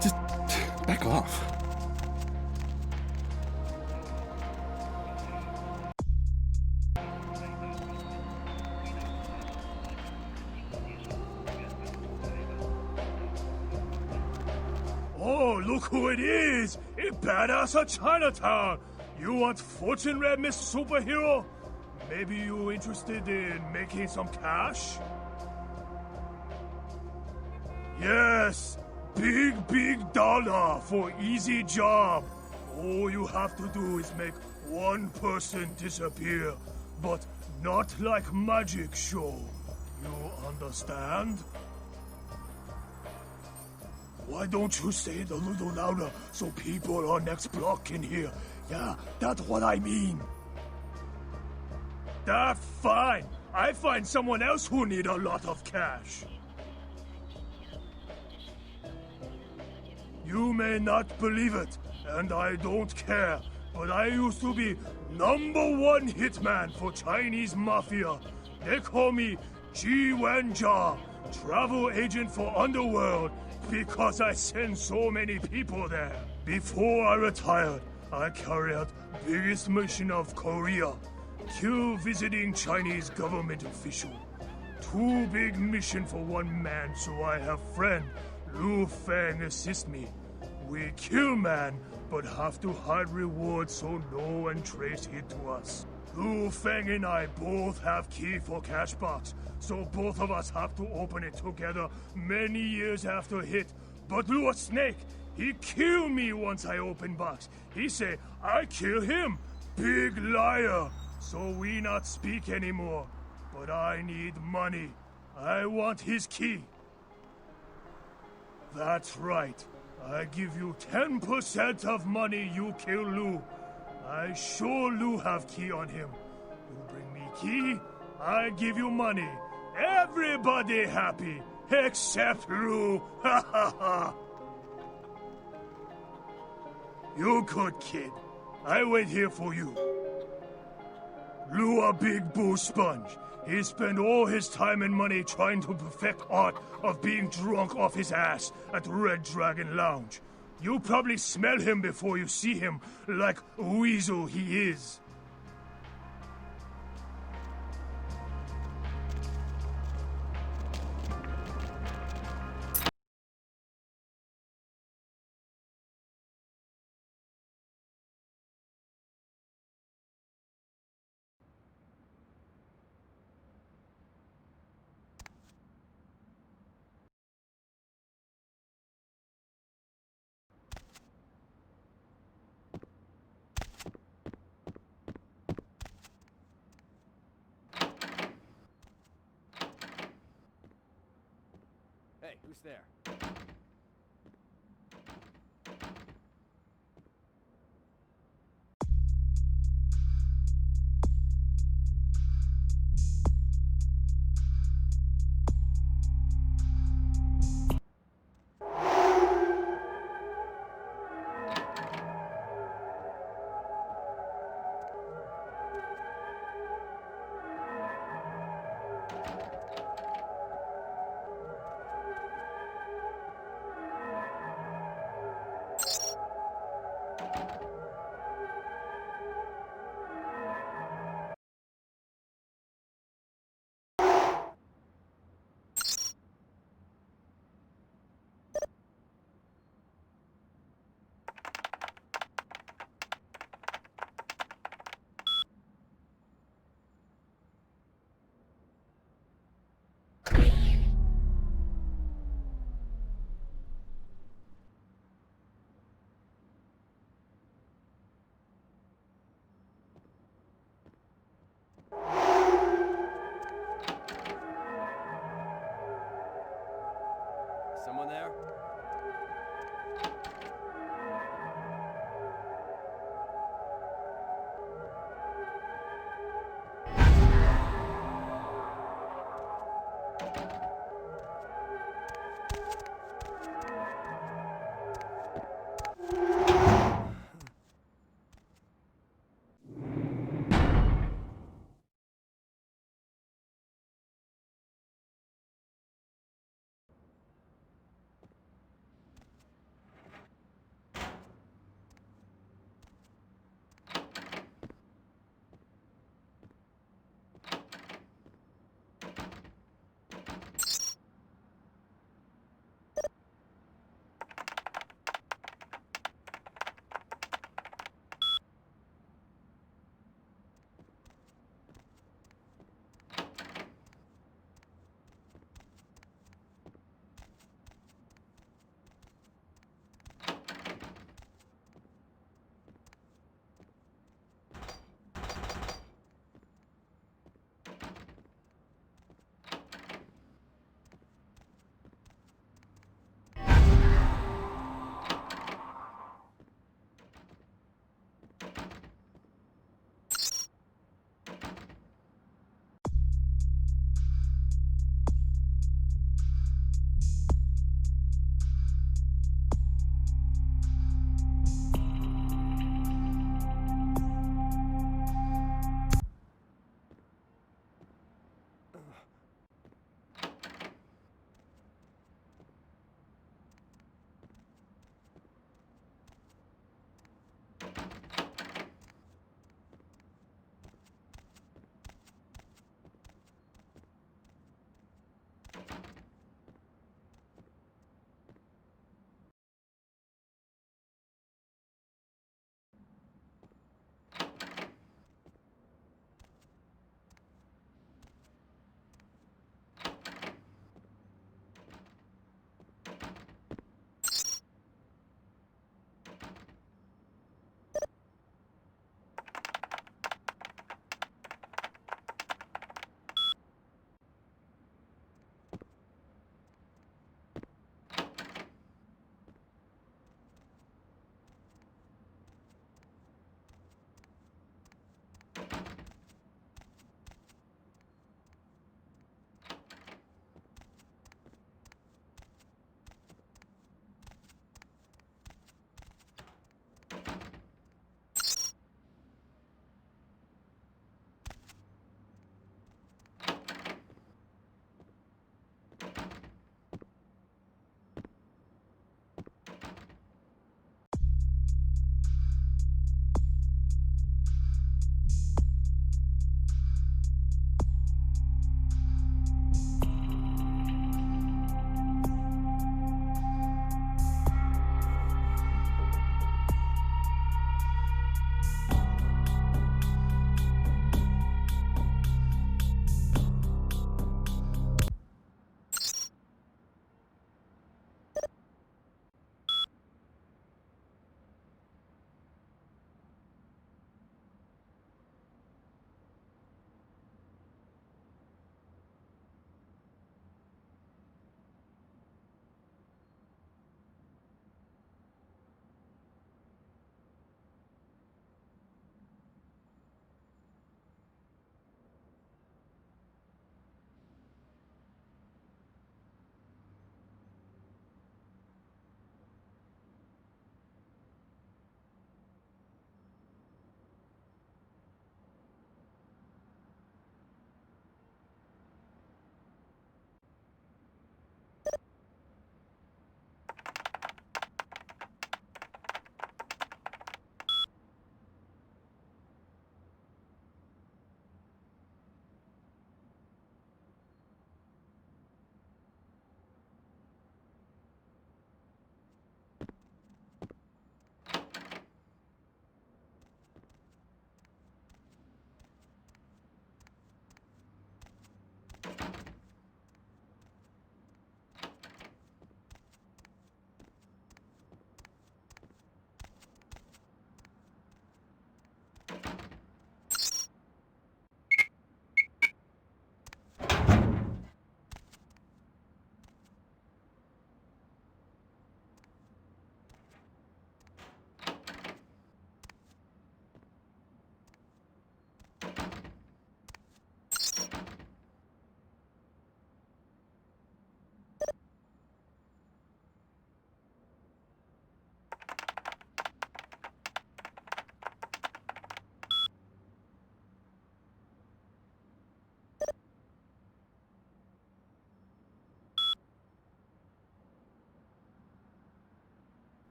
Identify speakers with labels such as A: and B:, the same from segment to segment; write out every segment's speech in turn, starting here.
A: Just back off.
B: Oh, look who it is! A badass of Chinatown! You want fortune read, Mr. Superhero? Maybe you interested in making some cash? Yes! Big dollar for easy job. All you have to do is make one person disappear, but not like magic show. You understand? Why don't you say it a little louder so people on next block can hear? Yeah, that's what I mean. That's fine. I find someone else who need a lot of cash. You may not believe it, and I don't care, but I used to be #1 hitman for Chinese mafia. They call me Ji Wenjia, travel agent for Underworld, because I send so many people there. Before I retired, I carried out biggest mission of Korea. Kill visiting Chinese government official. Too big mission for one man, so I have friend Lu Feng assist me. We kill man, but have to hide reward so no one trace it to us. Lu Feng and I both have key for cash box, so both of us have to open it together many years after hit. But Lu a snake, he kill me once I open box. He say I kill him. Big liar. So we not speak anymore. But I need money. I want his key. That's right. I give you 10% of money you kill Lu. I sure Lu have key on him. You bring me key, I give you money. Everybody happy, except Lu. Ha ha ha. You good kid. I wait here for you. Lu a big boo sponge. He spent all his time and money trying to perfect art of being drunk off his ass at Red Dragon Lounge. You probably smell him before you see him, like weasel he is.
C: Hey, who's there? Someone there?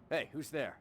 C: Hey, who's there?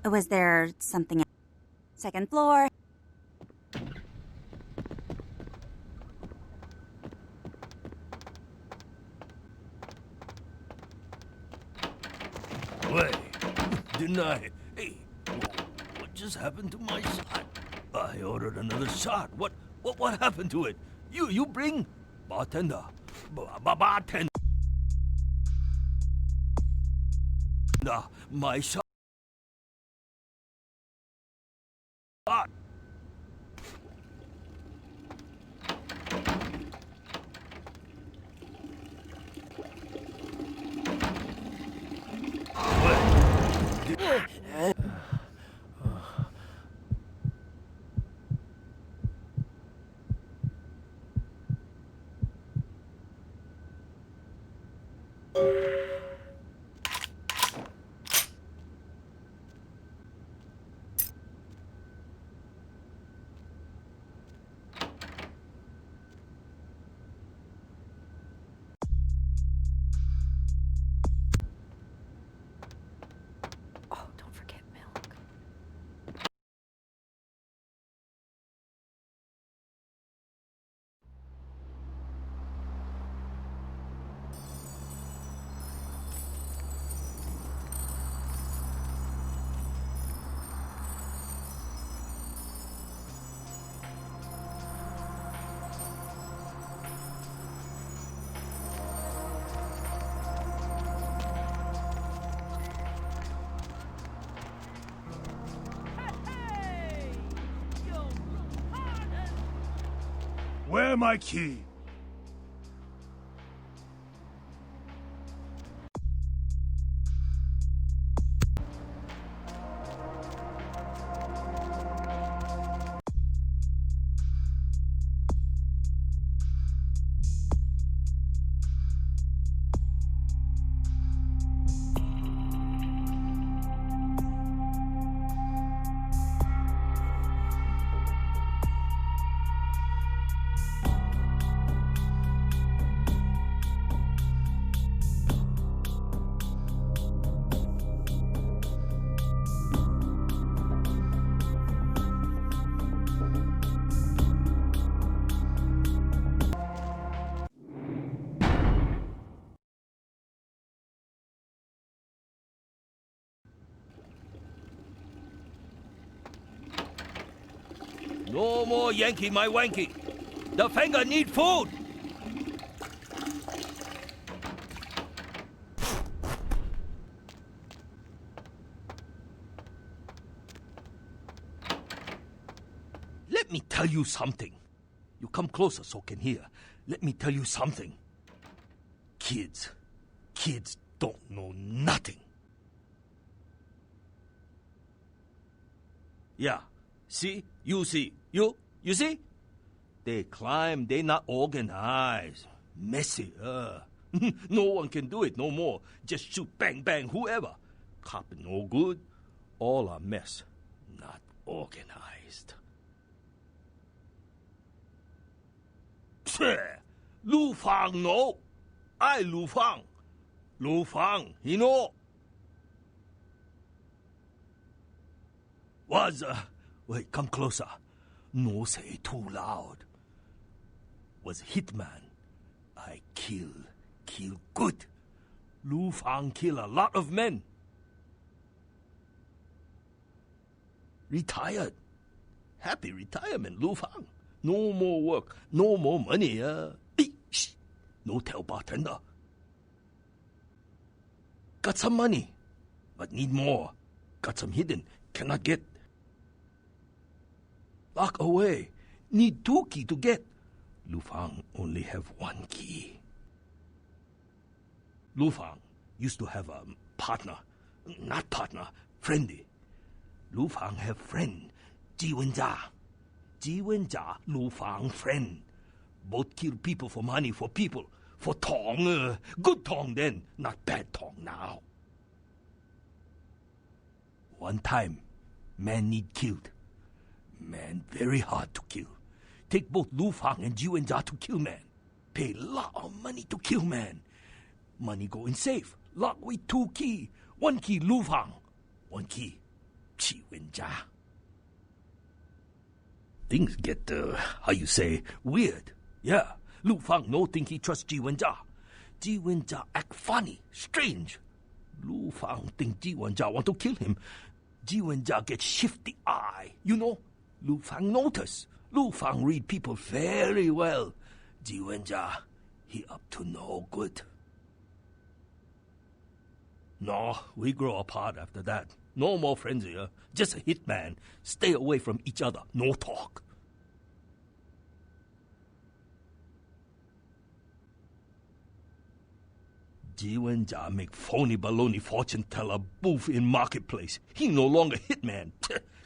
D: Was there something else? Second floor.
E: Wait, didn't I? Hey, what just happened to my shot? I ordered another shot. What happened to it? You bring bartender, bartender, my shot.
D: Oh, don't forget milk.
B: Where my key?
E: No more Yankee, my wanky. The finger need food. Let me tell you something. You come closer so can hear. Let me tell you something. Kids don't know nothing. Yeah, see? You see? You see? They climb, they not organized. Messy, No one can do it no more. Just shoot, bang, bang, whoever. Cop no good. All a mess. Not organized. Lu Fang no. I Lu Fang. Lu Fang, he know. Was, wait, come closer. No say too loud. Was hitman. I kill good. Lu Fang kill a lot of men. Retired. Happy retirement, Lu Fang. No more work, no more money, shh. No tell bartender. Got some money, but need more. Got some hidden, cannot get. Lock away, need 2 key to get. Lu Fang only have 1 key. Lu Fang used to have a partner, not partner, friendly. Lu Fang have friend, Ji Wen-jia. Ji Wen-jia, Lu Fang friend. Both kill people for money, for people. For tong, good tong then, not bad tong now. One time, man need killed. Man very hard to kill. Take both Lu Fang and Ji Wen-jia to kill man. Pay lot of money to kill man. Money go in safe. Lock with 2 key. 1 key Lu Fang. 1 key Ji Wen-jia. Things get, how you say, weird. Yeah, Lu Fang no think he trust Ji Wen-jia. Ji Wen-jia act funny, strange. Lu Fang think Ji Wen-jia want to kill him. Ji Wen-jia get shifty eye, you know. Lu Fang notice. Lu Fang read people very well. Ji Wen-jia, he up to no good. No, we grow apart after that. No more friends here. Just a hitman. Stay away from each other. No talk. Ji Wen-jia make phony baloney fortune teller booth in marketplace. He no longer hitman.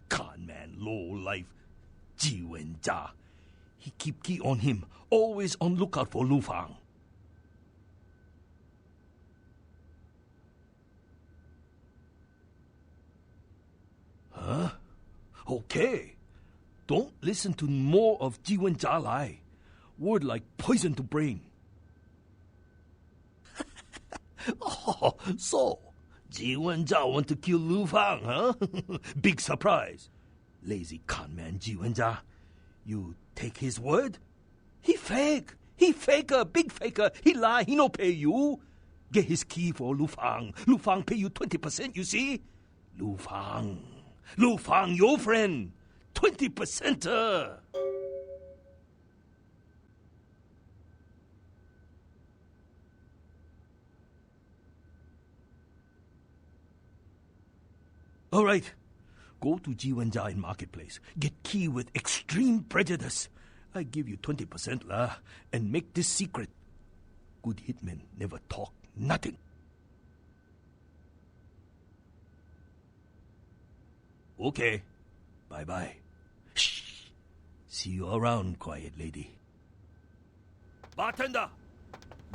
E: Con man, low life. Ji Wen-jia. He keep key on him. Always on lookout for Lu Fang. Huh? Okay. Don't listen to more of Ji Wen-jia lie. Word like poison to brain. Oh, so Ji Wen-jia want to kill Lu Fang, huh? Big surprise. Lazy con man Ji Wen-jia. You take his word? He fake. He faker, big faker. He lie, he no pay you. Get his key for Lu Fang. Lu Fang pay you 20%, you see? Lu Fang, your friend. 20%. All right. Go to Ji Wen-jia in marketplace. Get key with extreme prejudice. I give you 20% lah, and make this secret. Good hitmen never talk nothing. Okay. Bye-bye. Shh. See you around, quiet lady. Bartender!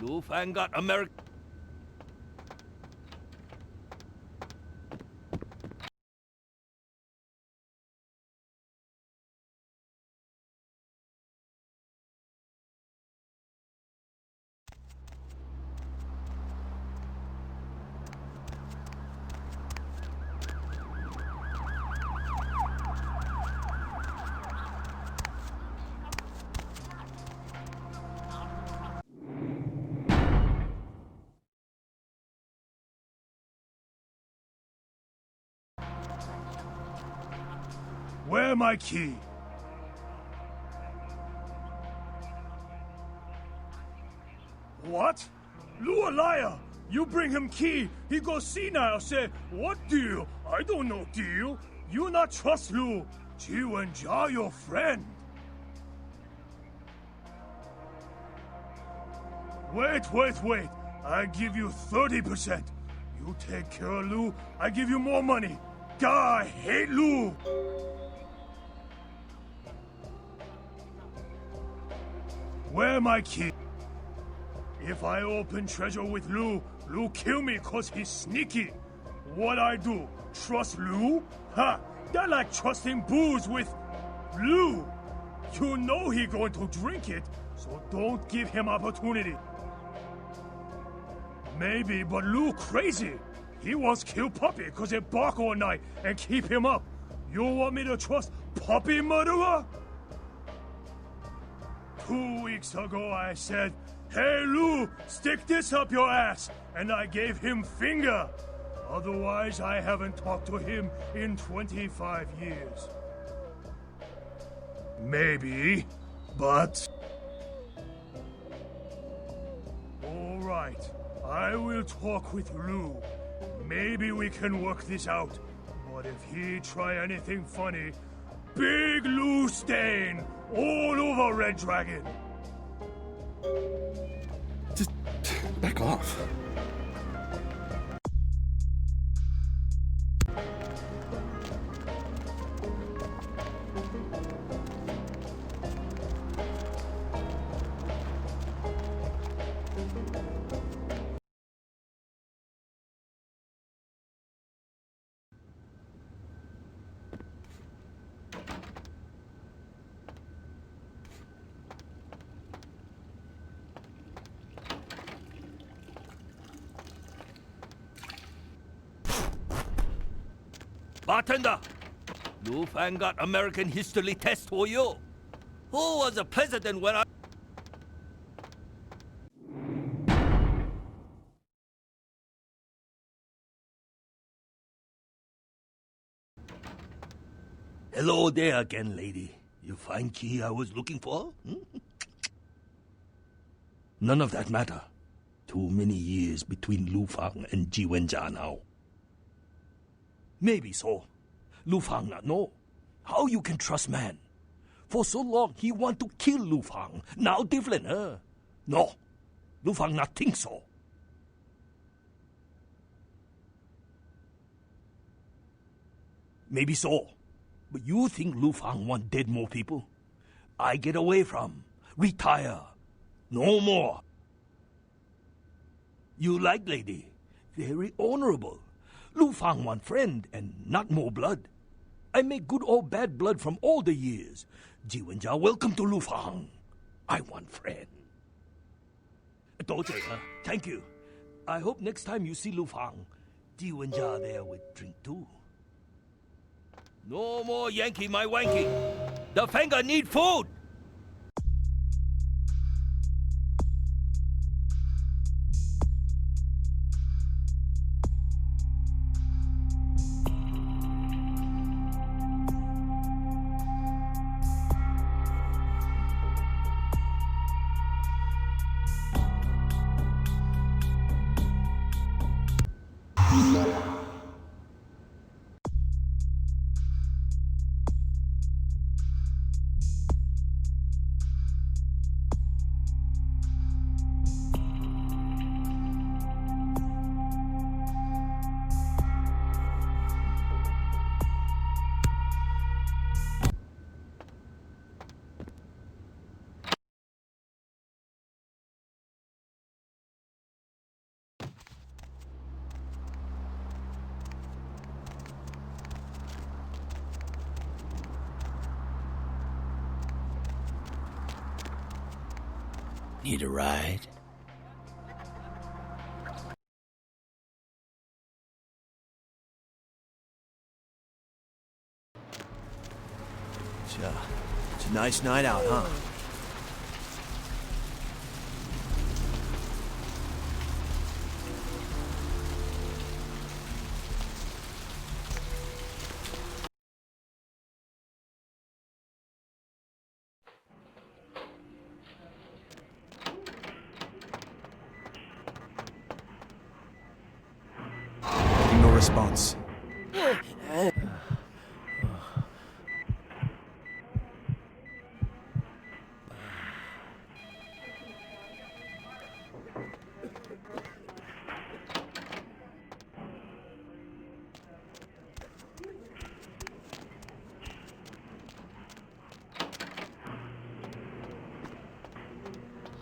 E: Lu Fang got American...
B: Where my key? What? Lu a liar! You bring him key, he goes senile, say, what deal? I don't know deal. You not trust Lu. Jiu and Ja your friend. Wait. I give you 30%. You take care of Lu, I give you more money. God, I hate Lu. Where my key? If I open treasure with Lu kill me cause he's sneaky. What I do? Trust Lu? Ha! That like trusting booze with Lu. You know he going to drink it, so don't give him opportunity. Maybe, but Lu crazy. He wants kill Puppy cause it bark all night and keep him up. You want me to trust Puppy murderer? 2 weeks ago I said, hey Lu, stick this up your ass, and I gave him finger. Otherwise, I haven't talked to him in 25 years. Maybe, but... All right, I will talk with Lu. Maybe we can work this out. But if he try anything funny, big Lu stain all over Red Dragon.
A: Just back off.
E: Bartender, Lu Fang got American history test for you. Who was the president when I... Hello there again, lady. You find key I was looking for? None of that matter. Too many years between Lu Fang and Ji Wenjia now. Maybe so. Lu Fang not know. How you can trust man? For so long he want to kill Lu Fang. Now different, huh? No. Lu Fang not think so. Maybe so. But you think Lu Fang want dead more people? I get away from. Retire. No more. You like lady. Very honorable. Lu Fang want friend and not more blood. I make good or bad blood from all the years. Ji Wenjia, welcome to Lu Fang. I want friend. Thank you. I hope next time you see Lu Fang, Ji Wenjia there with drink too. No more Yankee my wanky. The Fanga need food. Need a ride?
C: It's a nice night out, huh? response.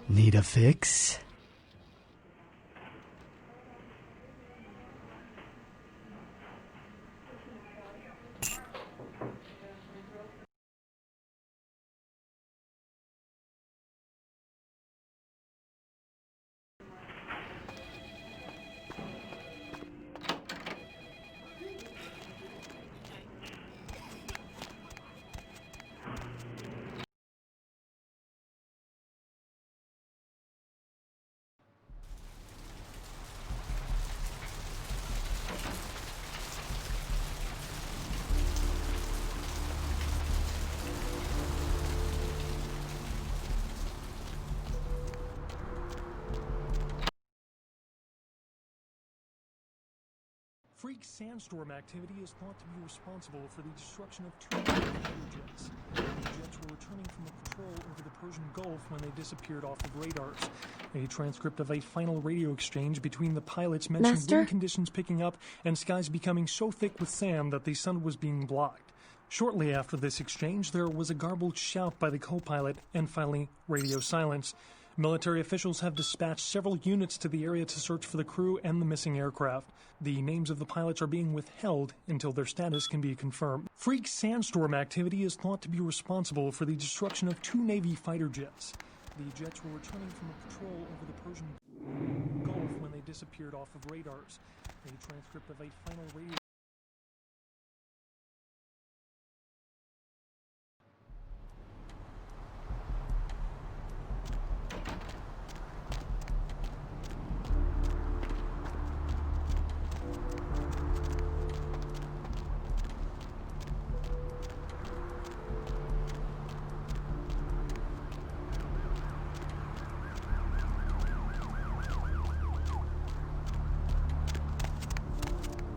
F: Need a fix?
B: Freak sandstorm activity is thought to be responsible for the destruction of 2 fighter jets. The jets were returning from a patrol over the Persian Gulf when they disappeared off of radars. A transcript of a final radio exchange between the pilots mentioned
G: Master?
B: wind conditions picking up and skies becoming so thick with sand that the sun was being blocked. Shortly after this exchange, there was a garbled shout by the co-pilot and finally radio silence. Military officials have dispatched several units to the area to search for the crew and the missing aircraft. The names of the pilots are being withheld until their status can be confirmed. Freak sandstorm activity is thought to be responsible for the destruction of 2 Navy fighter jets. The jets were returning from a patrol over the Persian Gulf when they disappeared off of radars. A transcript of a final radio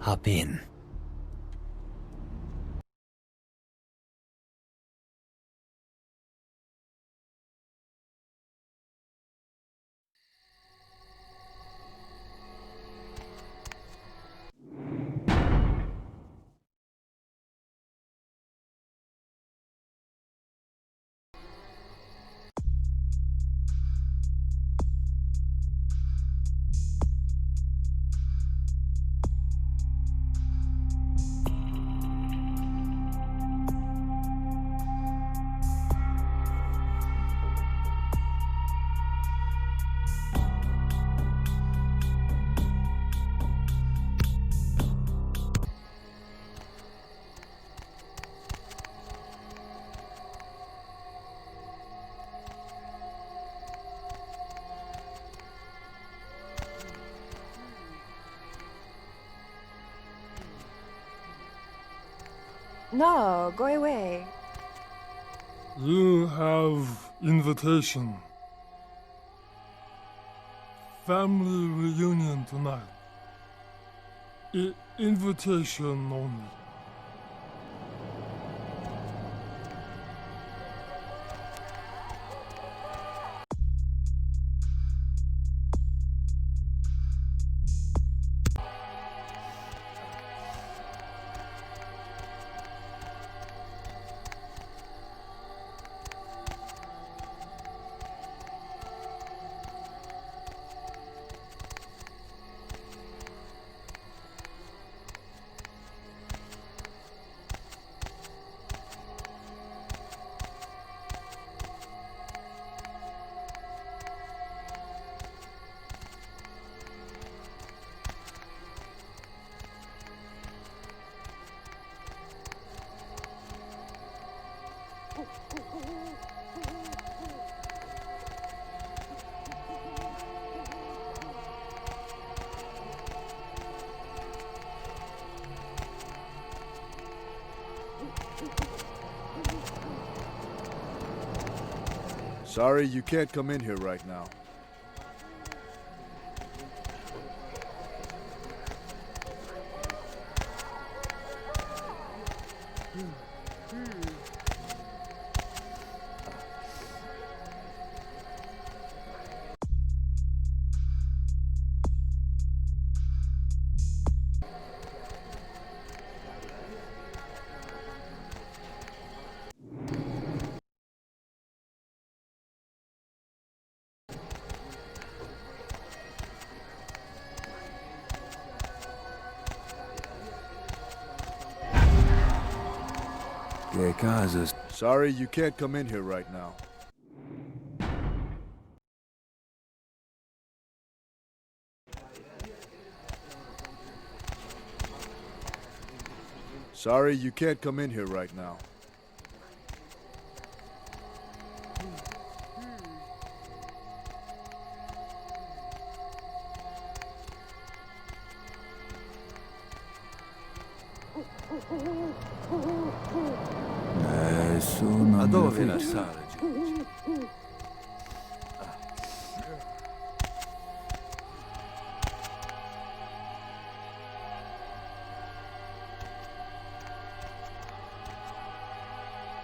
F: Hop in.
G: No, go away.
B: You have invitation. Family reunion tonight. Invitation only.
A: Sorry, you can't come in here right now.
C: Que casas.
A: Sorry, you can't come in here right now. Sorry, you can't come in here right now.
C: Adoro fina sala, gente.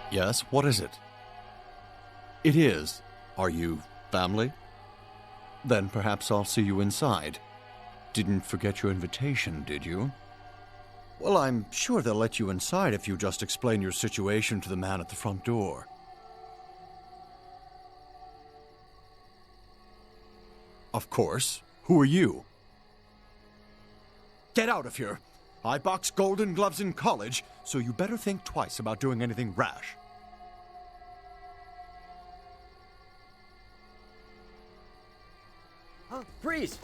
H: Yes, what is it? It is. Are you family? Then perhaps I'll see you inside. Didn't forget your invitation, did you? Well, I'm sure they'll let you inside if you just explain your situation to the man at the front door. Of course. Who are you? Get out of here! I boxed Golden Gloves in college, so you better think twice about doing anything rash.
C: Freeze!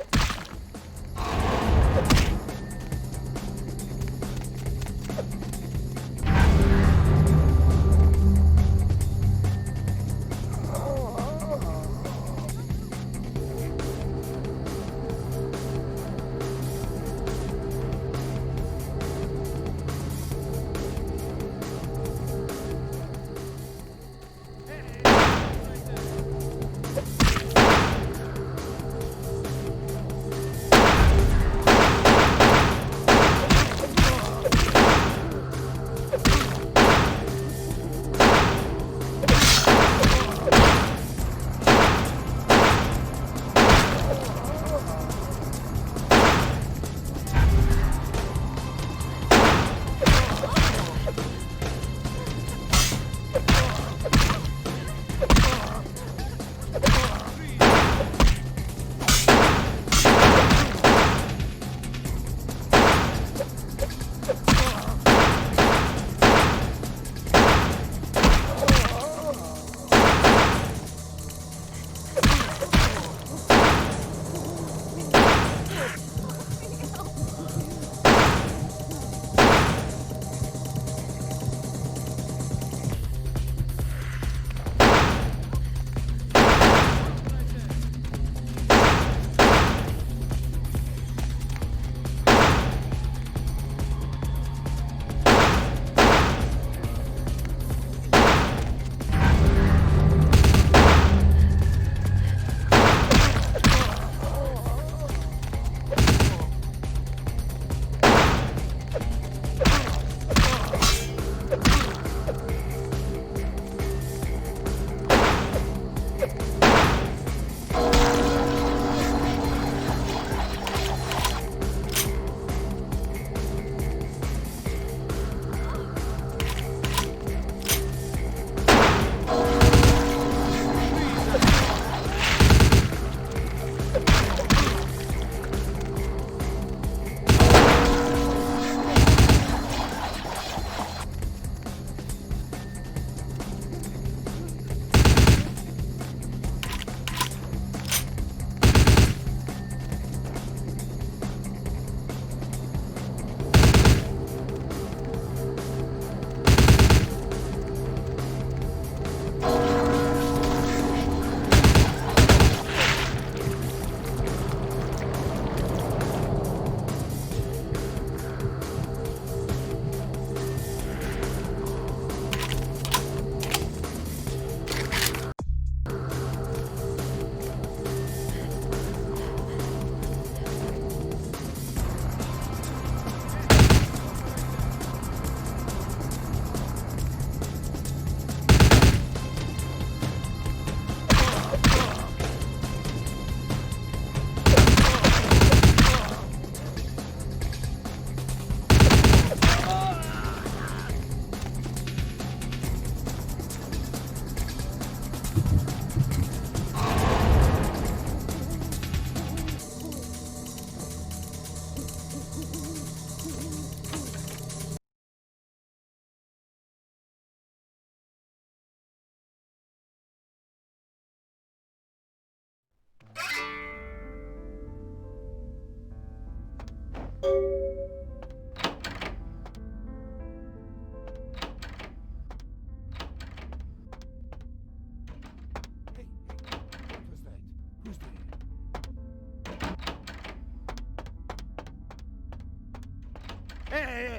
B: Hey,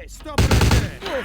B: stop right there!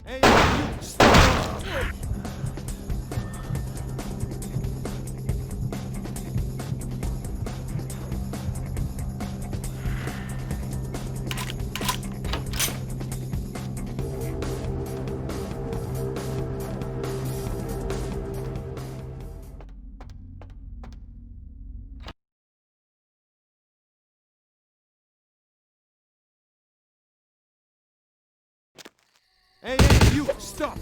C: Hey, hey, you, stop!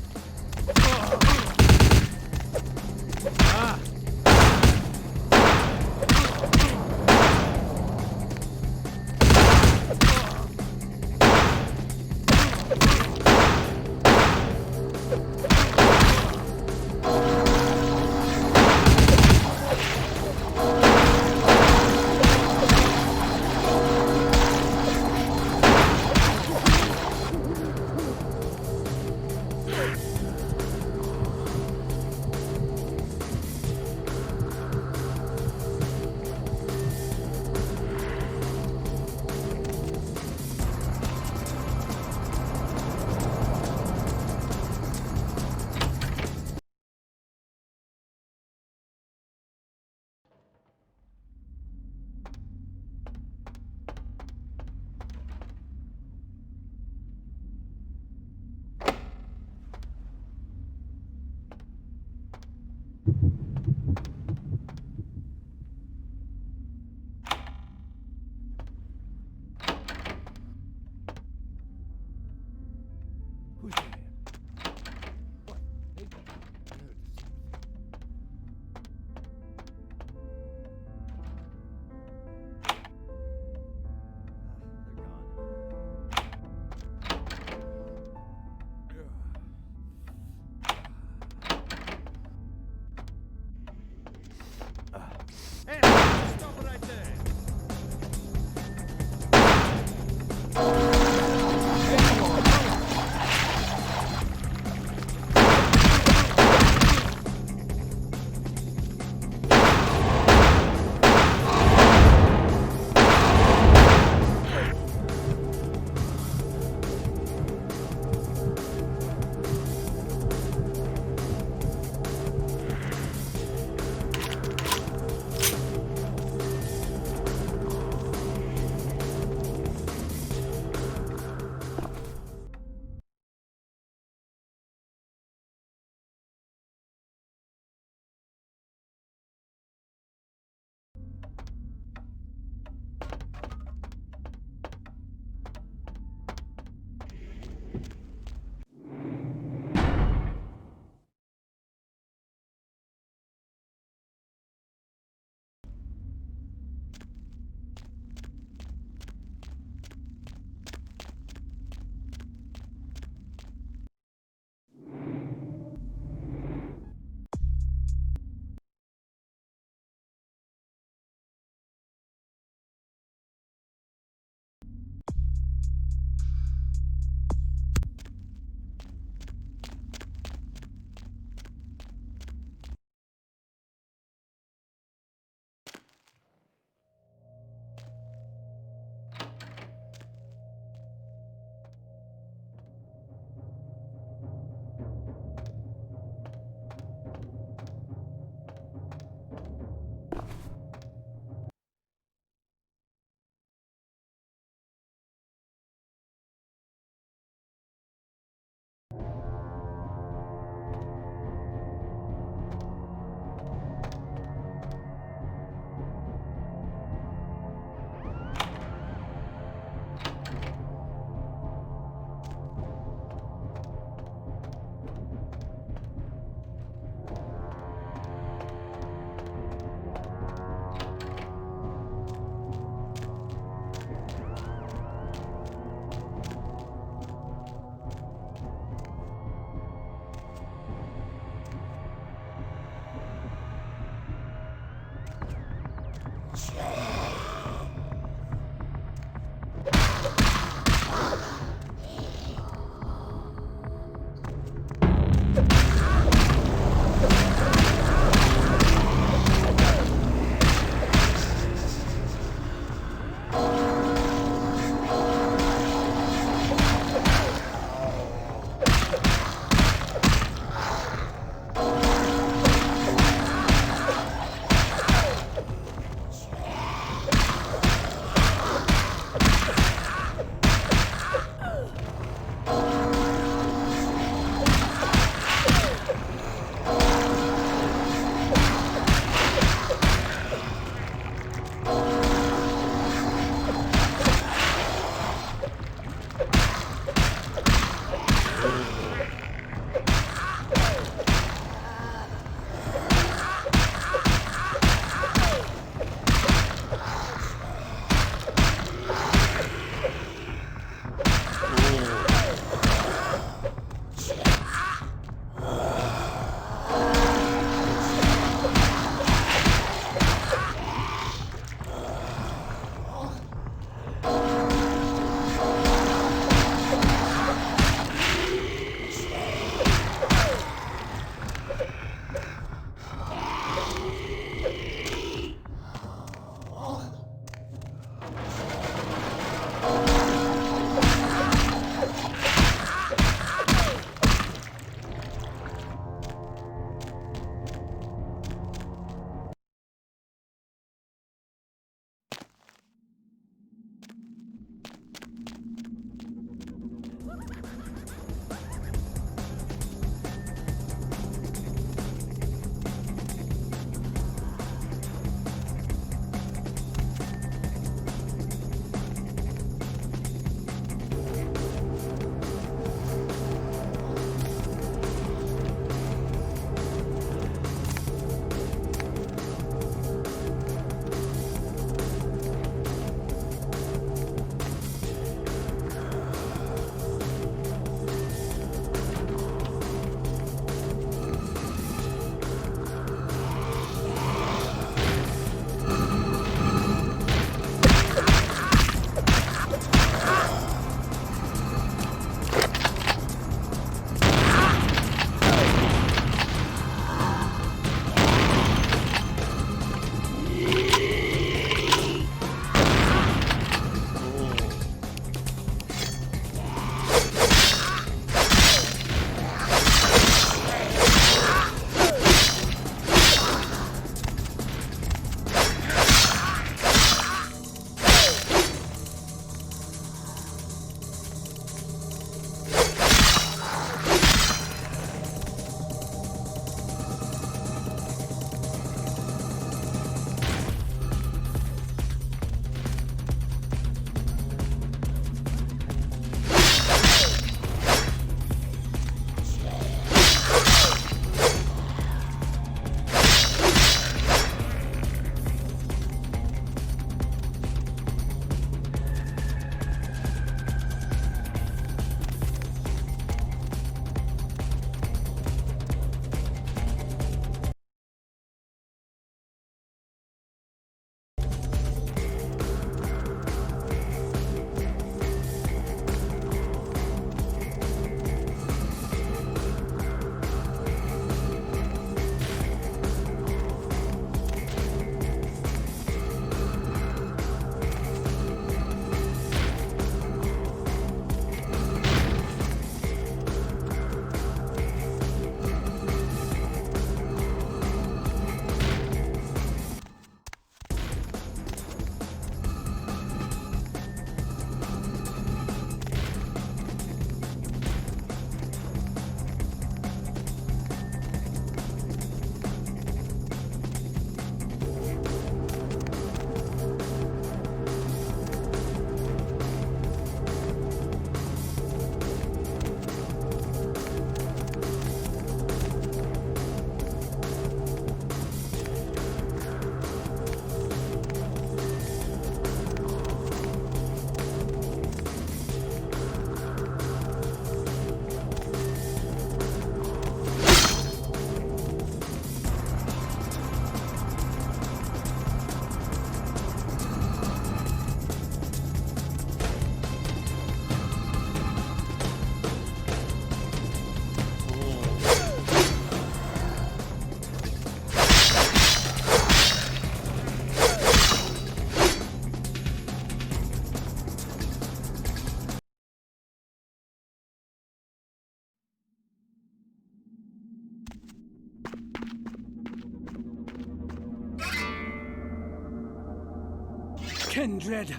I: Kindred,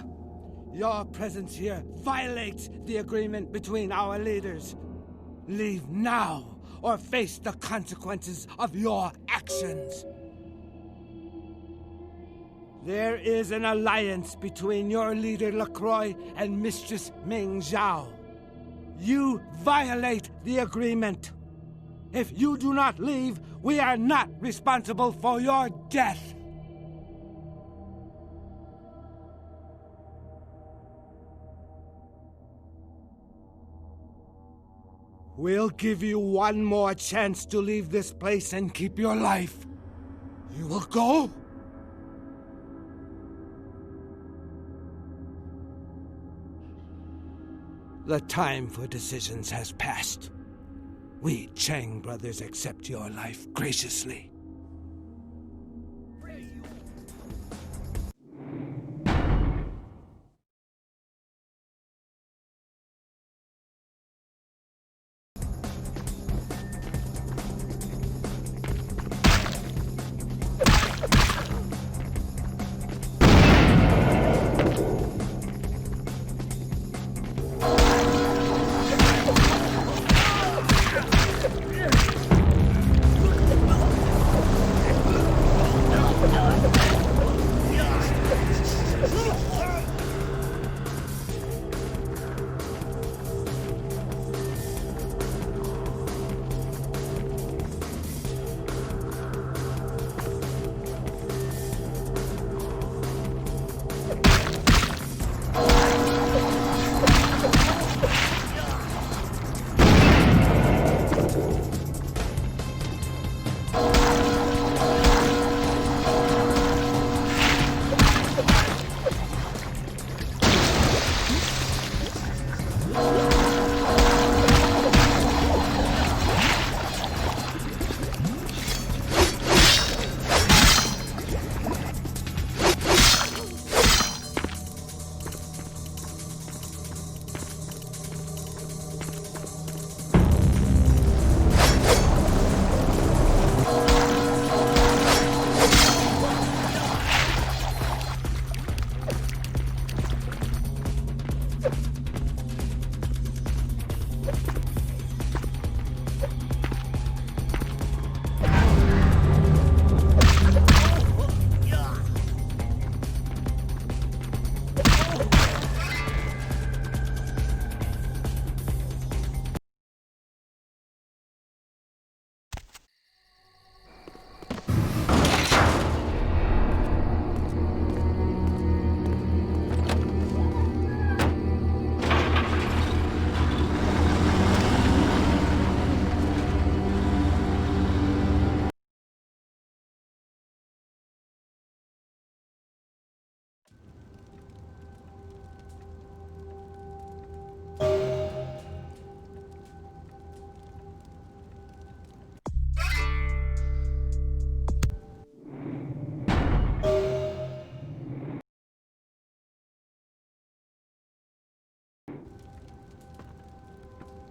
I: your presence here violates the agreement between our leaders. Leave now, or face the consequences of your actions. There is an alliance between your leader LaCroix and Mistress Ming Zhao. You violate the agreement. If you do not leave, we are not responsible for your death. We'll give you one more chance to leave this place and keep your life. You will go? The time for decisions has passed. We Chang brothers accept your life graciously.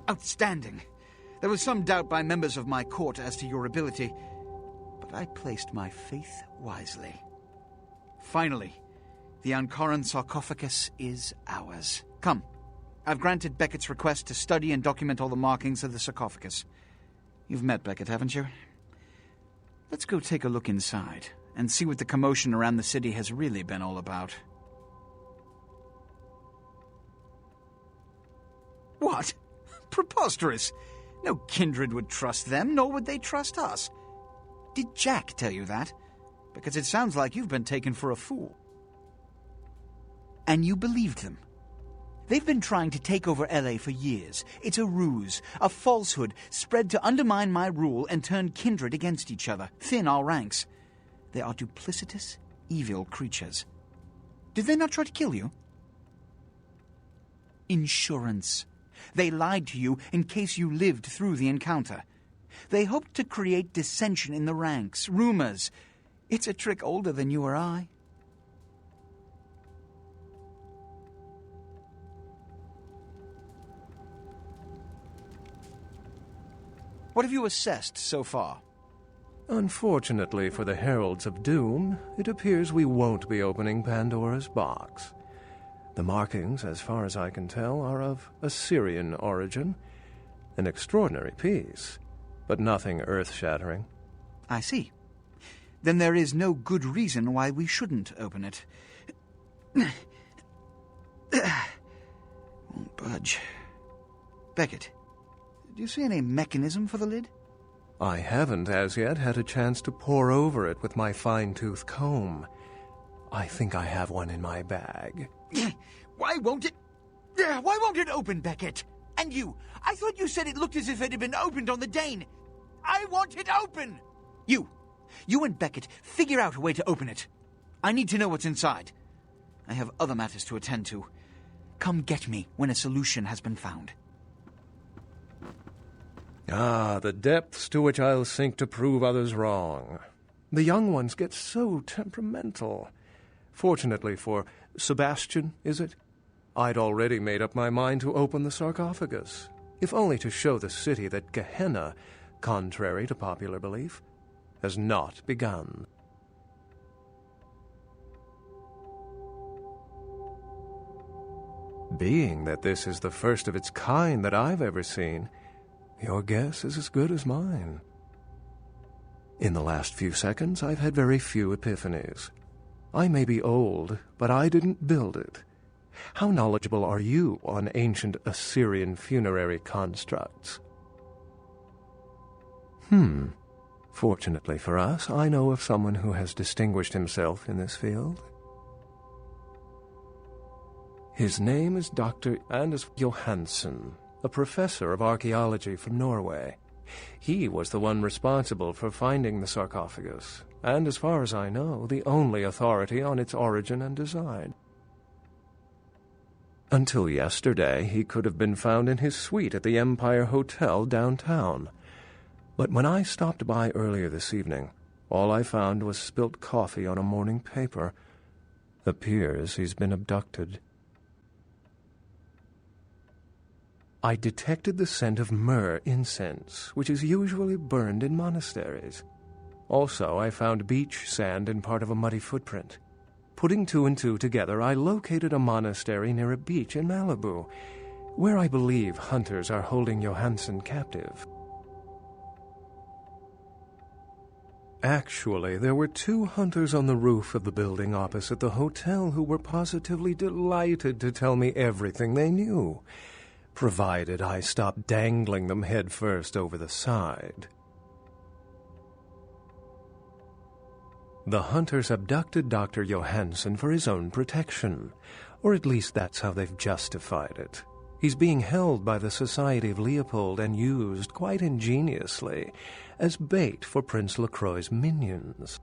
J: Outstanding. There was some doubt by members of my court as to your ability, but I placed my faith wisely. Finally, the Ankaran sarcophagus is ours. Come, I've granted Beckett's request to study and document all the markings of the sarcophagus. You've met Beckett, haven't you? Let's go take a look inside and see what the commotion around the city has really been all about. What? Preposterous! No Kindred would trust them, nor would they trust us. Did Jack tell you that? Because it sounds like you've been taken for a fool. And you believed them. They've been trying to take over LA for years. It's a ruse, a falsehood, spread to undermine my rule and turn Kindred against each other, thin our ranks. They are duplicitous, evil creatures. Did they not try to kill you? Insurance. They lied to you in case you lived through the encounter. They hoped to create dissension in the ranks, rumors. It's a trick older than you or I. What have you assessed so far?
C: Unfortunately for the Heralds of Doom, it appears we won't be opening Pandora's box. The markings, as far as I can tell, are of Assyrian origin. An extraordinary piece, but nothing earth-shattering.
J: I see. Then there is no good reason why we shouldn't open it. Won't budge. Beckett, do you see any mechanism for the lid?
C: I haven't as yet had a chance to pore over it with my fine-tooth comb. I think I have one in my bag.
J: Why won't it open, Beckett? And you, I thought you said it looked as if it had been opened on the Dane. I want it open! You and Beckett, figure out a way to open it. I need to know what's inside. I have other matters to attend to. Come get me when a solution has been found.
C: Ah, the depths to which I'll sink to prove others wrong. The young ones get so temperamental. Fortunately for Sebastian, is it? I'd already made up my mind to open the sarcophagus, if only to show the city that Gehenna, contrary to popular belief, has not begun. Being that this is the first of its kind that I've ever seen, your guess is as good as mine. In the last few seconds, I've had very few epiphanies. I may be old, but I didn't build it. How knowledgeable are you on ancient Assyrian funerary constructs? Fortunately for us, I know of someone who has distinguished himself in this field. His name is Dr. Anders Johansen, a professor of archaeology from Norway. He was the one responsible for finding the sarcophagus, and as far as I know, the only authority on its origin and design. Until yesterday, he could have been found in his suite at the Empire Hotel downtown. But when I stopped by earlier this evening, all I found was spilt coffee on a morning paper. Appears he's been abducted. I detected the scent of myrrh incense, which is usually burned in monasteries. Also, I found beach sand in part of a muddy footprint. Putting two and two together, I located a monastery near a beach in Malibu, where I believe hunters are holding Johansen captive. Actually, there were 2 hunters on the roof of the building opposite the hotel who were positively delighted to tell me everything they knew, provided I stopped dangling them head first over the side. The hunters abducted Dr. Johansen for his own protection, or at least that's how they've justified it. He's being held by the Society of Leopold and used, quite ingeniously, as bait for Prince Lacroix's minions.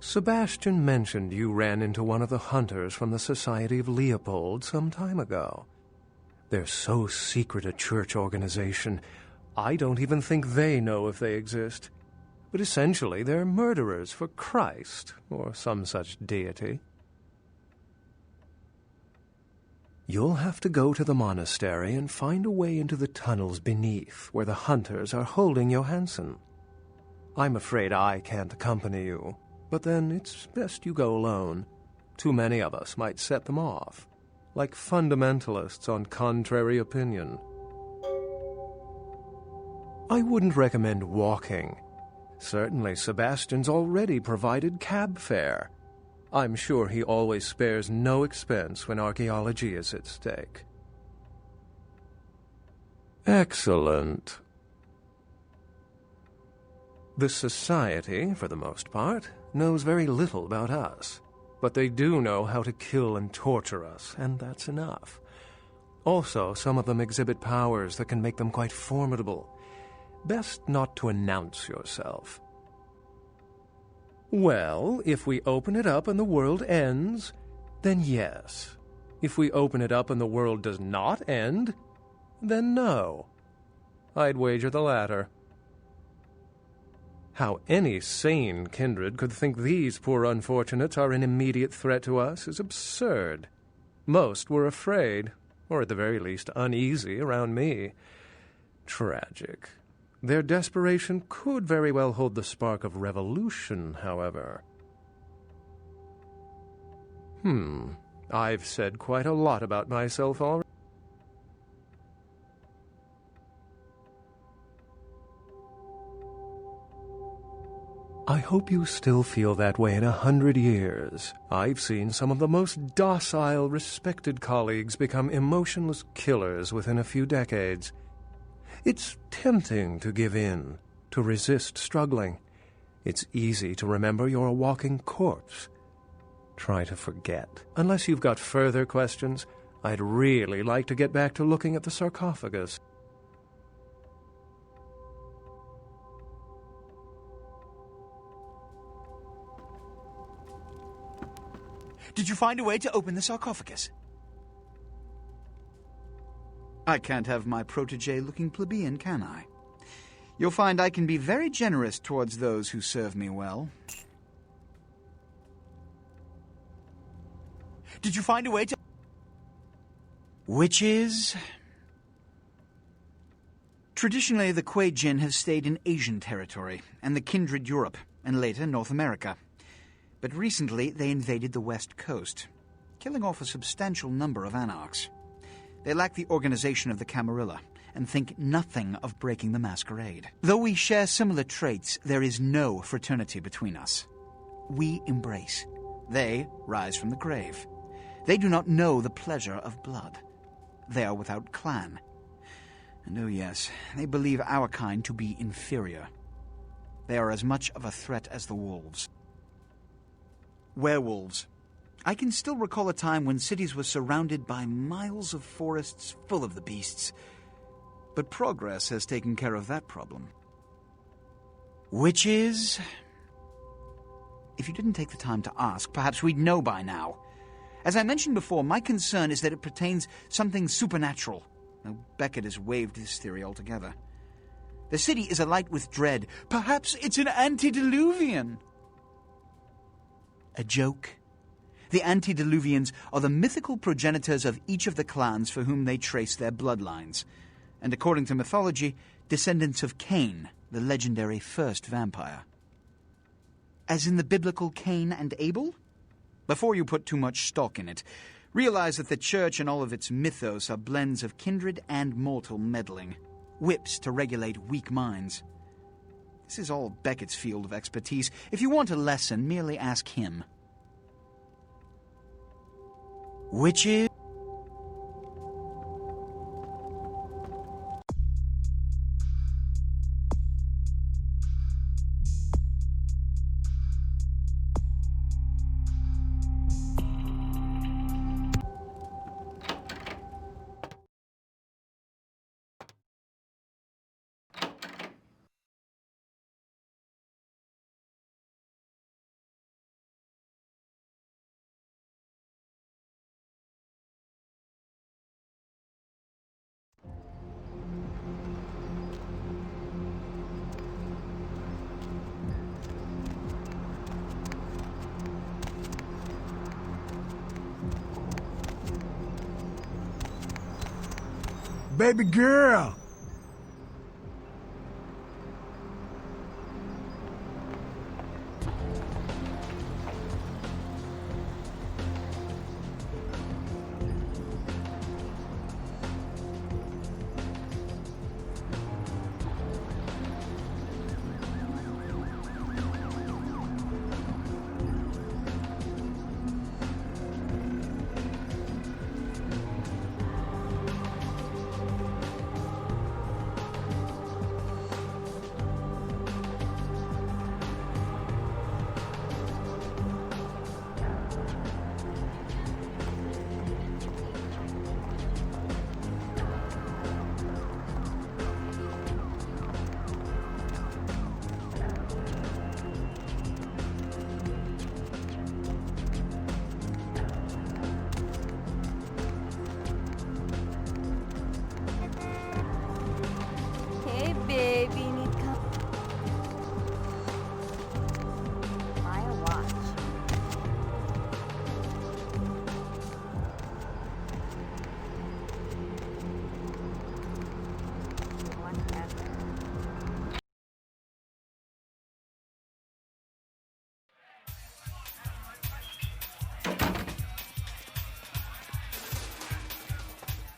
C: Sebastian mentioned you ran into one of the hunters from the Society of Leopold some time ago. They're so secret a church organization, I don't even think they know if they exist. But essentially they're murderers for Christ, or some such deity. You'll have to go to the monastery and find a way into the tunnels beneath where the hunters are holding Johansen. I'm afraid I can't accompany you, but then it's best you go alone. Too many of us might set them off, like fundamentalists on contrary opinion. I wouldn't recommend walking. Certainly Sebastian's already provided cab fare. I'm sure he always spares no expense when archaeology is at stake. Excellent. The Society, for the most part, knows very little about us, but they do know how to kill and torture us, and that's enough. Also, some of them exhibit powers that can make them quite formidable. Best not to announce yourself. Well, if we open it up and the world ends, then yes. If we open it up and the world does not end, then no. I'd wager the latter. How any sane kindred could think these poor unfortunates are an immediate threat to us is absurd. Most were afraid, or at the very least uneasy around me. Tragic. Their desperation could very well hold the spark of revolution, however. I've said quite a lot about myself already. I hope you still feel that way in 100 years. I've seen some of the most docile, respected colleagues become emotionless killers within a few decades. It's tempting to give in, to resist struggling. It's easy to remember you're a walking corpse. Try to forget. Unless you've got further questions, I'd really like to get back to looking at the sarcophagus.
J: Did you find a way to open the sarcophagus? I can't have my protege looking plebeian, can I? You'll find I can be very generous towards those who serve me well. Did you find a way to... Witches? Traditionally, the Kuei Jin have stayed in Asian territory, and the Kindred Europe, and later North America. But recently, they invaded the West Coast, killing off a substantial number of anarchs. They lack the organization of the Camarilla, and think nothing of breaking the Masquerade. Though we share similar traits, there is no fraternity between us. We embrace. They rise from the grave. They do not know the pleasure of blood. They are without clan. And oh yes, they believe our kind to be inferior. They are as much of a threat as the wolves. Werewolves. I can still recall a time when cities were surrounded by miles of forests full of the beasts. But progress has taken care of that problem. Witches? If you didn't take the time to ask, perhaps we'd know by now. As I mentioned before, my concern is that it pertains something supernatural. Now, Beckett has waived this theory altogether. The city is alight with dread. Perhaps it's an antediluvian. A joke? The antediluvians are the mythical progenitors of each of the clans for whom they trace their bloodlines, and according to mythology, descendants of Cain, the legendary first vampire. As in the biblical Cain and Abel? Before you put too much stock in it, realize that the church and all of its mythos are blends of kindred and mortal meddling, whips to regulate weak minds. This is all Beckett's field of expertise. If you want a lesson, merely ask him. Witches?
B: Baby girl!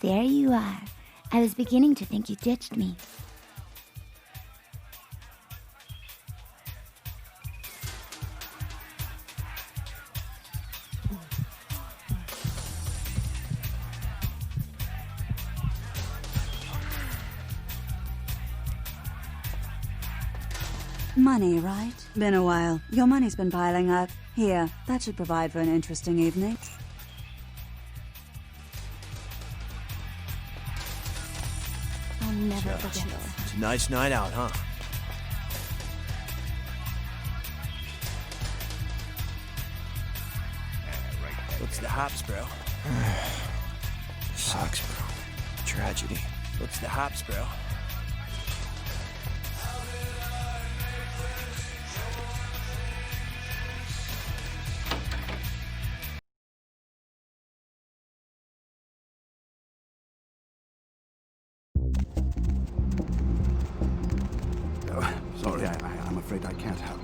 K: There you are. I was beginning to think you ditched me.
D: Money, right? Been a while. Your money's been piling up. Here, that should provide for an interesting evening.
K: I'll never forget this.
L: It's a nice night out, huh? What's the hops, bro?
F: Sucks, bro. Tragedy.
L: What's the hops, bro?
M: Sorry, I'm afraid I can't help.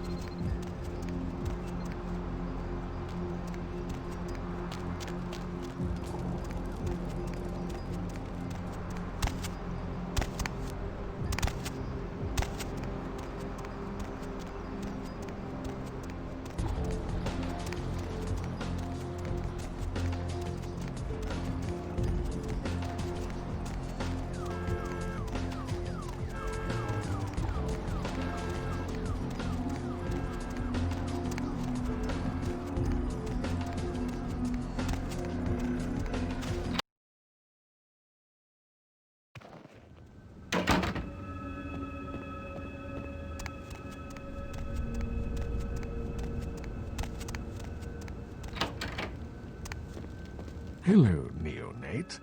C: Hello, neonate.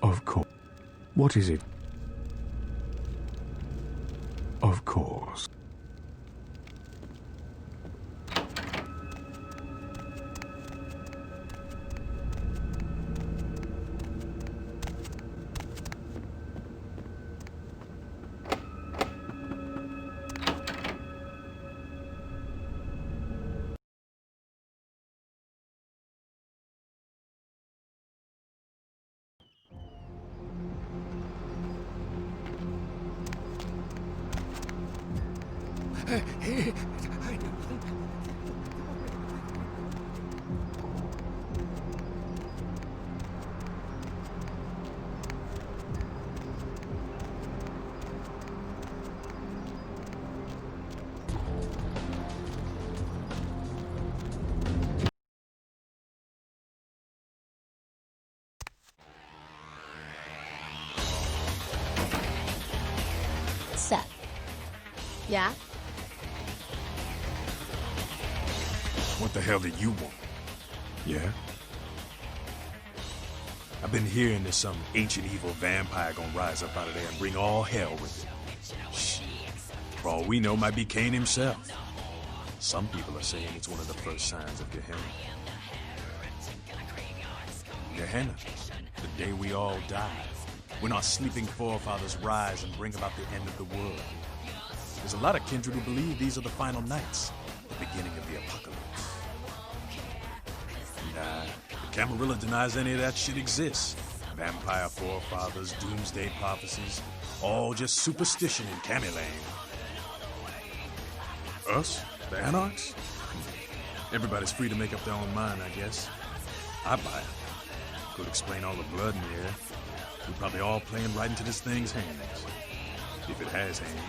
C: Of course. What is it? Of course.
K: Sup? Yeah?
N: What the hell did you want? Yeah? I've been hearing there's some ancient evil vampire gonna rise up out of there and bring all hell with it. Shit. For all we know, might be Cain himself. Some people are saying it's one of the first signs of Gehenna. Gehenna, the day we all die, when our sleeping forefathers rise and bring about the end of the world. There's a lot of Kindred who believe these are the final nights, the beginning of the apocalypse. Nah, the Camarilla denies any of that shit exists. Vampire forefathers, doomsday prophecies, all just superstition in Camelane. Us? The Anarchs? Everybody's free to make up their own mind, I guess. I buy it. Could explain all the blood in the air. We're probably all playing right into this thing's hands. If it has hands.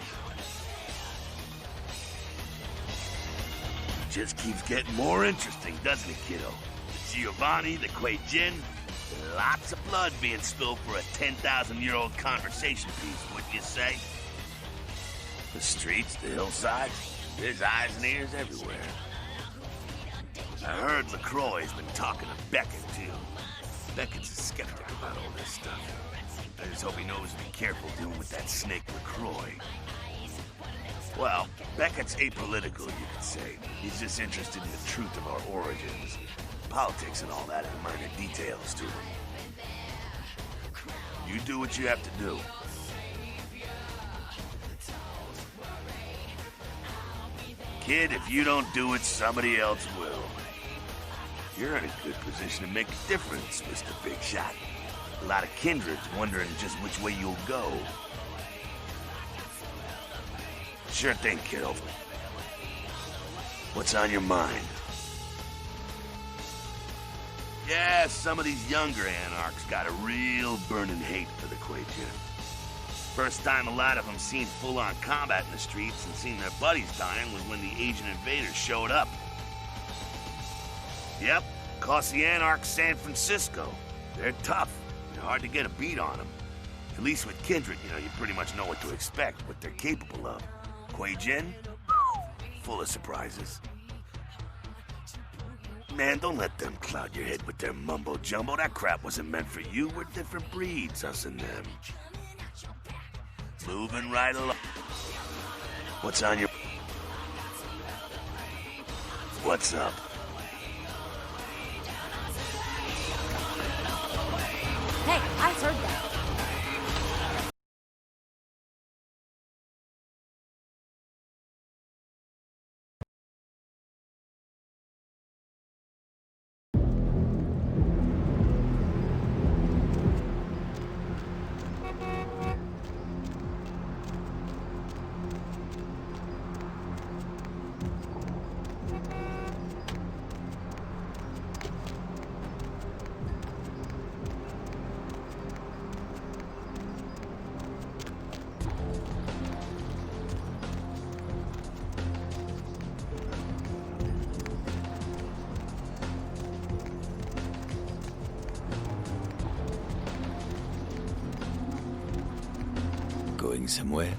E: Just keeps getting more interesting, doesn't it, kiddo? The Giovanni, the Quay Jin, lots of blood being spilled for a 10,000-year-old conversation piece, wouldn't you say? The streets, the hillsides, there's eyes and ears everywhere. I heard LaCroix's been talking to Beckett, too. Beckett's a skeptic about all this stuff. I just hope he knows to be careful dealing with that snake LaCroix. Well, Beckett's apolitical, you could say. He's just interested in the truth of our origins. Politics and all that are minor details to him. You do what you have to do. Kid, if you don't do it, somebody else will. You're in a good position to make a difference, Mr. Big Shot.
O: A lot of Kindreds wondering just which way you'll go. Sure thing, kiddo. What's on your mind? Yeah, some of these younger anarchs got a real burning hate for the Quajan. First time a lot of them seen full-on combat in the streets and seen their buddies dying was when the Asian invaders showed up. Yep, cost the anarchs San Francisco. They're tough. They're hard to get a beat on them. At least with Kindred, you pretty much know what to expect, what they're capable of. Quajan? Full of surprises. Man, don't let them cloud your head with their mumbo-jumbo. That crap wasn't meant for you. We're different breeds, us and them. Moving right along. What's on your... What's up?
G: Hey, I heard that.
F: Going somewhere?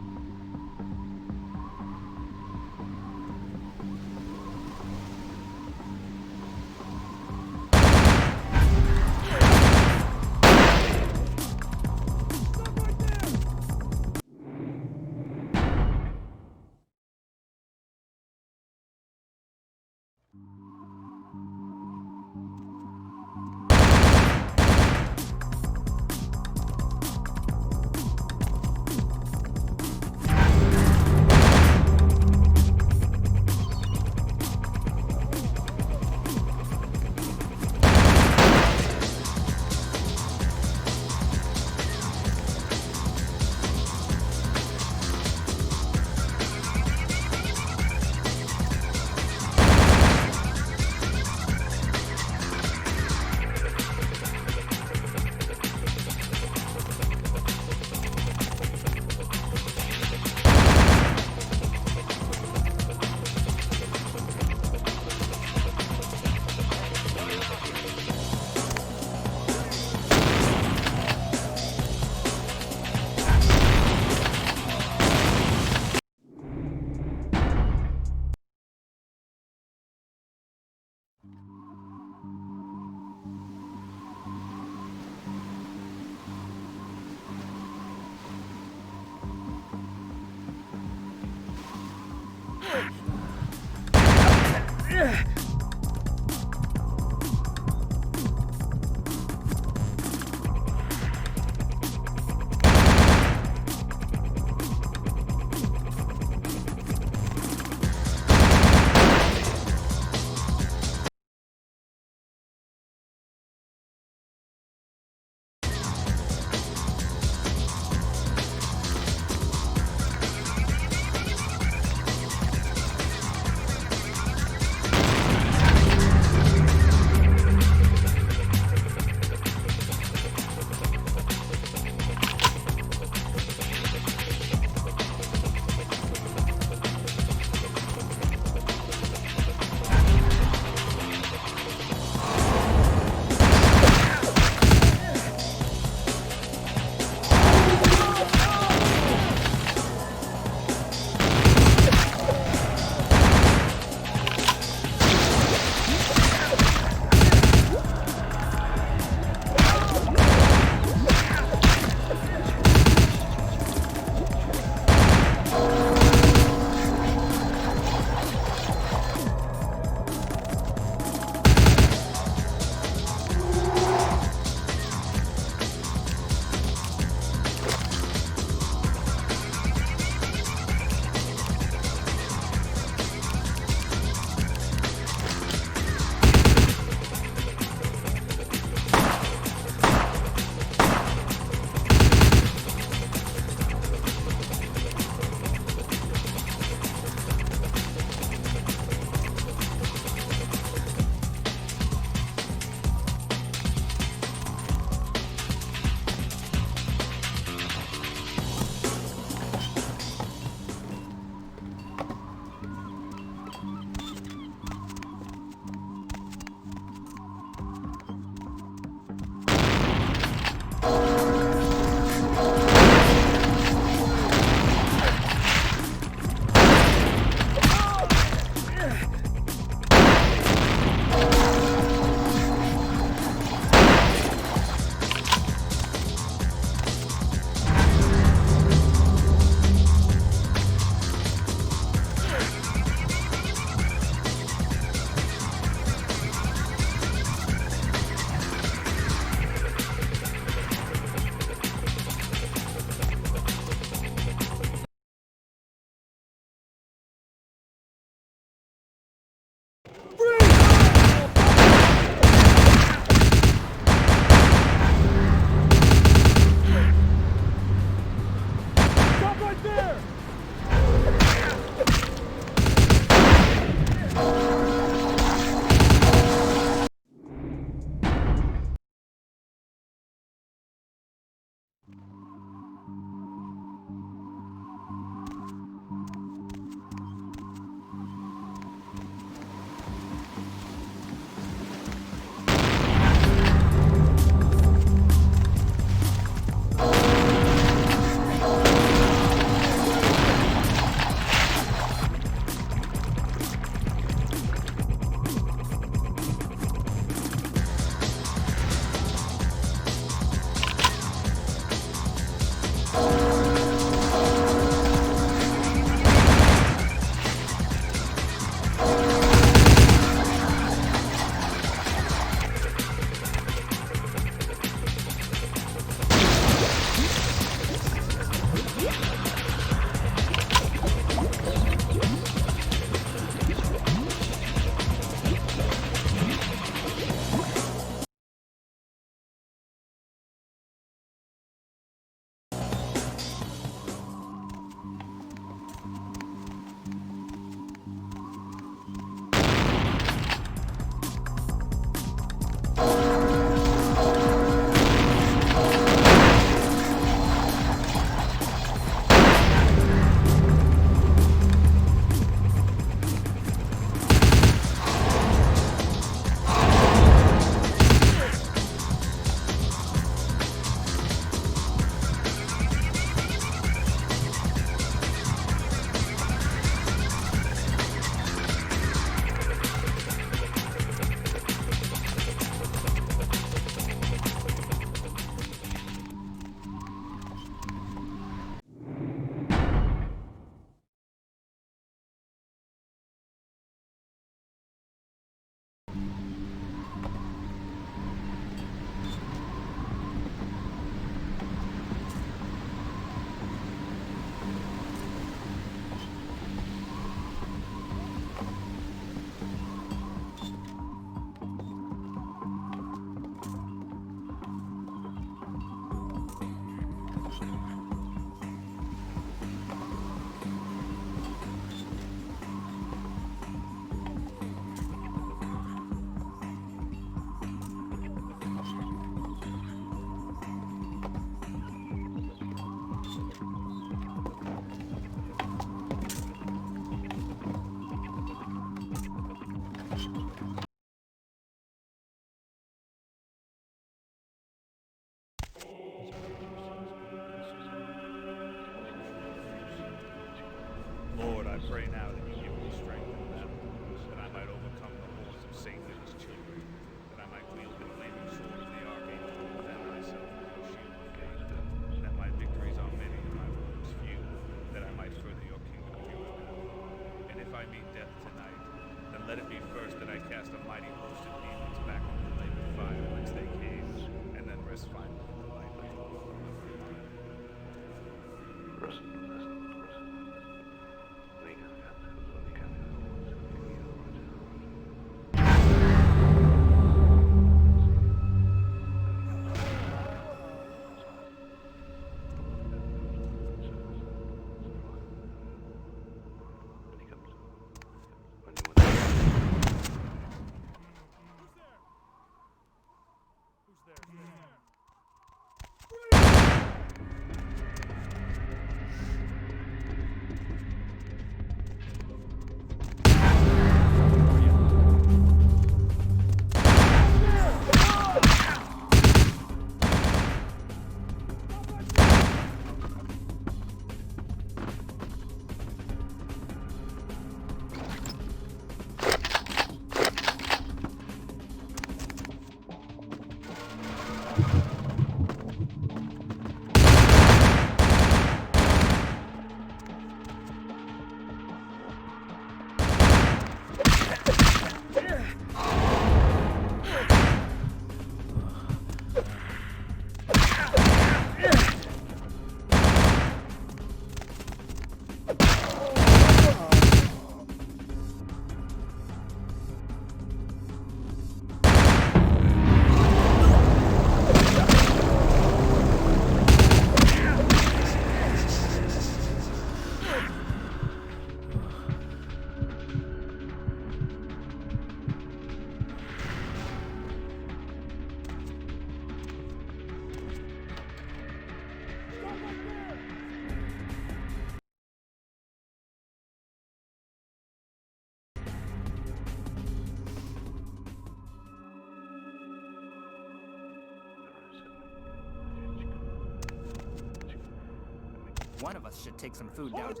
P: One of us should take some food down to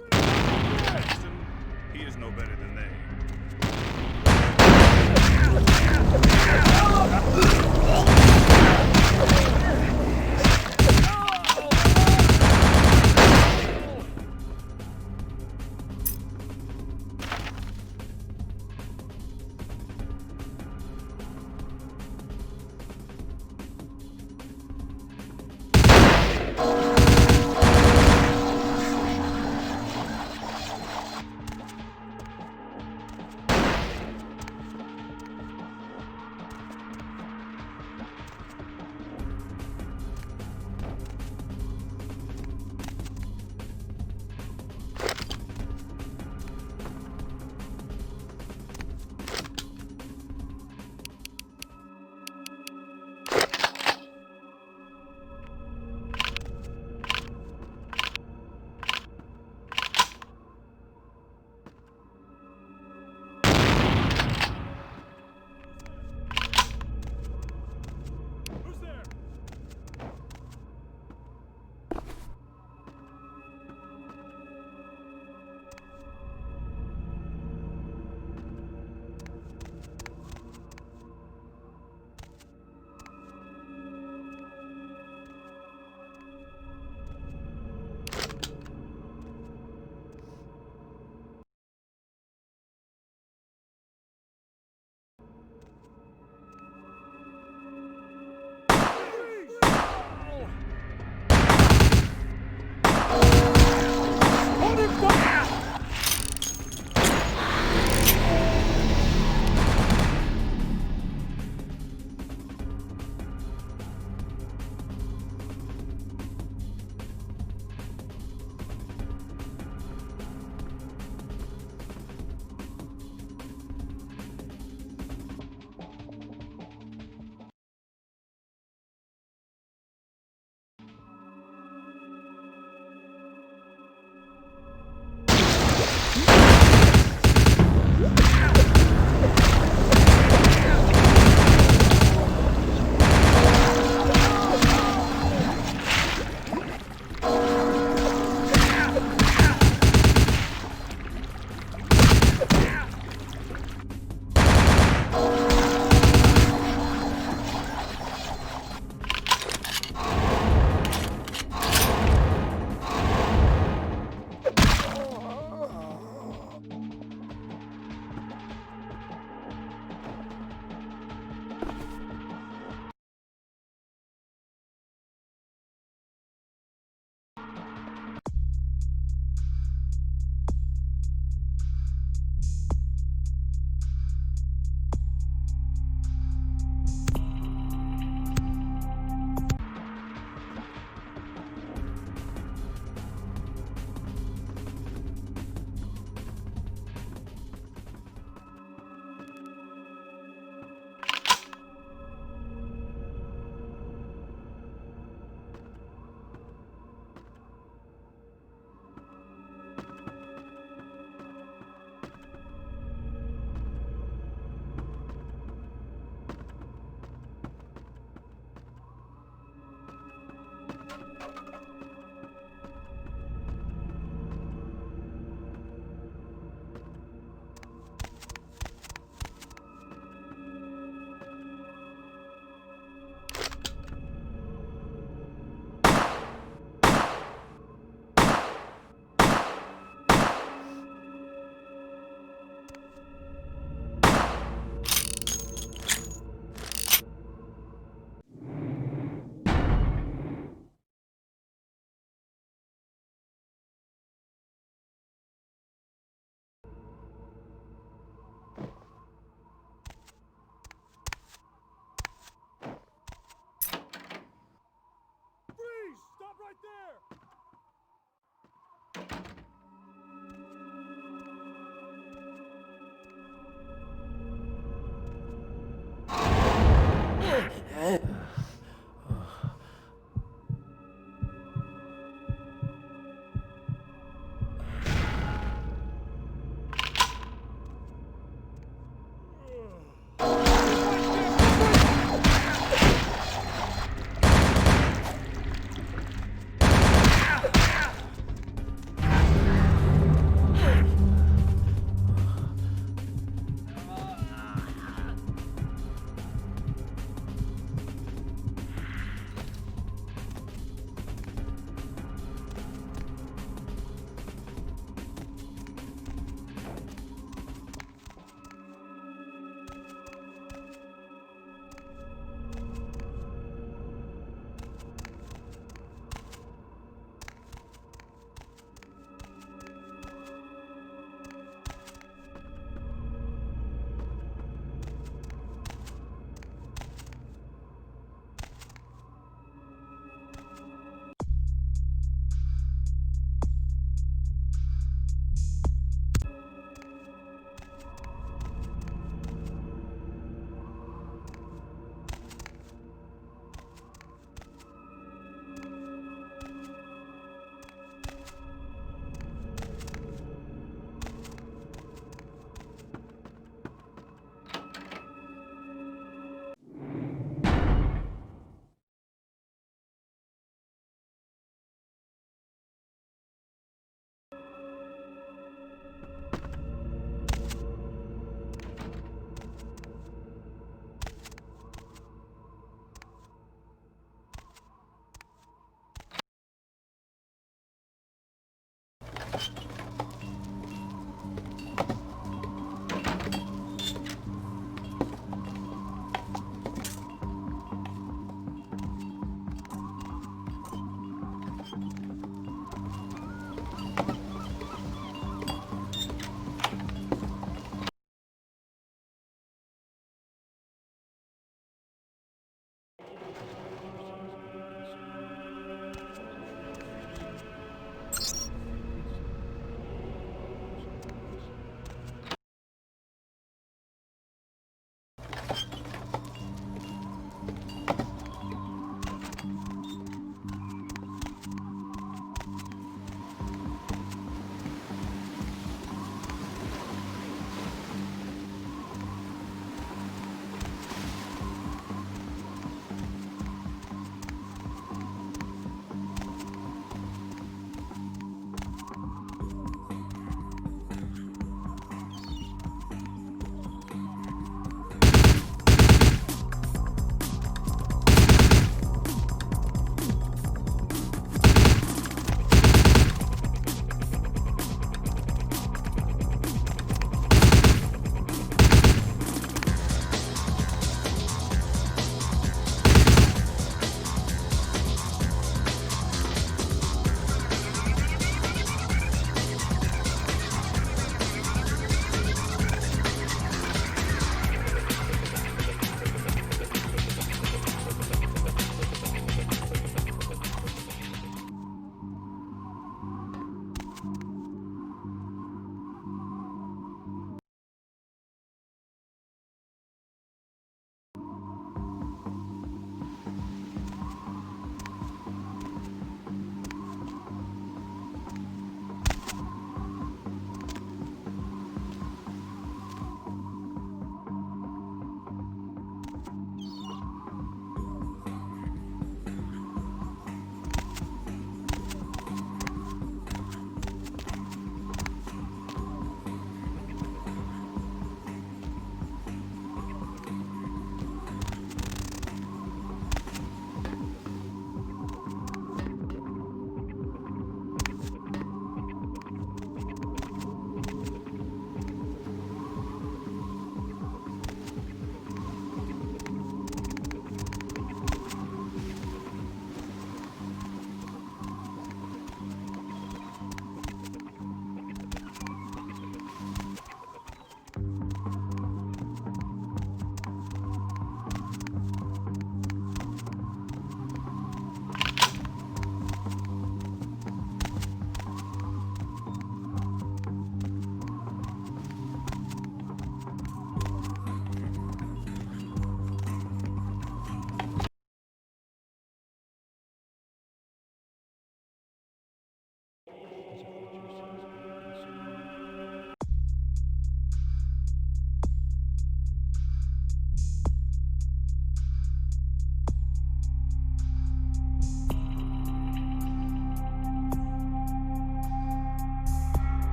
B: He is no better than they.